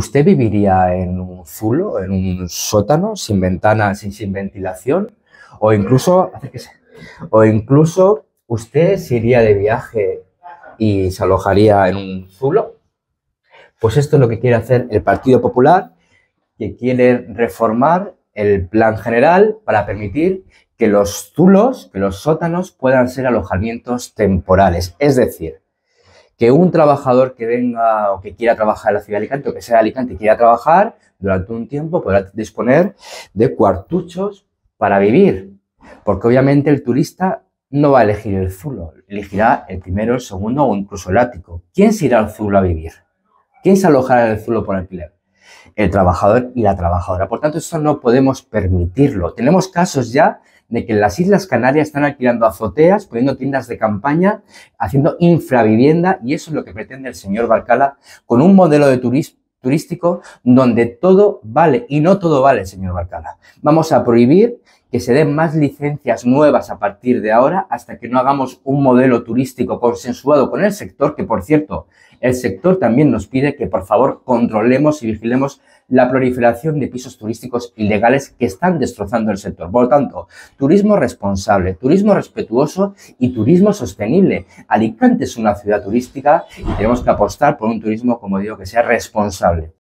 ¿Usted viviría en un zulo, en un sótano, sin ventanas y sin ventilación? O incluso, o incluso usted se iría de viaje y se alojaría en un zulo. Pues esto es lo que quiere hacer el Partido Popular, que quiere reformar el plan general para permitir que los zulos, que los sótanos puedan ser alojamientos temporales. Es decir, que un trabajador que venga o que quiera trabajar en la ciudad de Alicante o que sea de Alicante y quiera trabajar durante un tiempo podrá disponer de cuartuchos para vivir. Porque obviamente el turista no va a elegir el zulo, elegirá el primero, el segundo o incluso el ático. ¿Quién se irá al zulo a vivir? ¿Quién se alojará en el zulo por alquiler? El trabajador y la trabajadora. Por tanto, eso no podemos permitirlo. Tenemos casos ya de que en las Islas Canarias están alquilando azoteas, poniendo tiendas de campaña, haciendo infravivienda, y eso es lo que pretende el señor Barcala con un modelo de turístico donde todo vale, y no todo vale, señor Barcala. Vamos a prohibir que se den más licencias nuevas a partir de ahora hasta que no hagamos un modelo turístico consensuado con el sector, que por cierto, el sector también nos pide que por favor controlemos y vigilemos la proliferación de pisos turísticos ilegales que están destrozando el sector. Por lo tanto, turismo responsable, turismo respetuoso y turismo sostenible. Alicante es una ciudad turística y tenemos que apostar por un turismo, como digo, que sea responsable.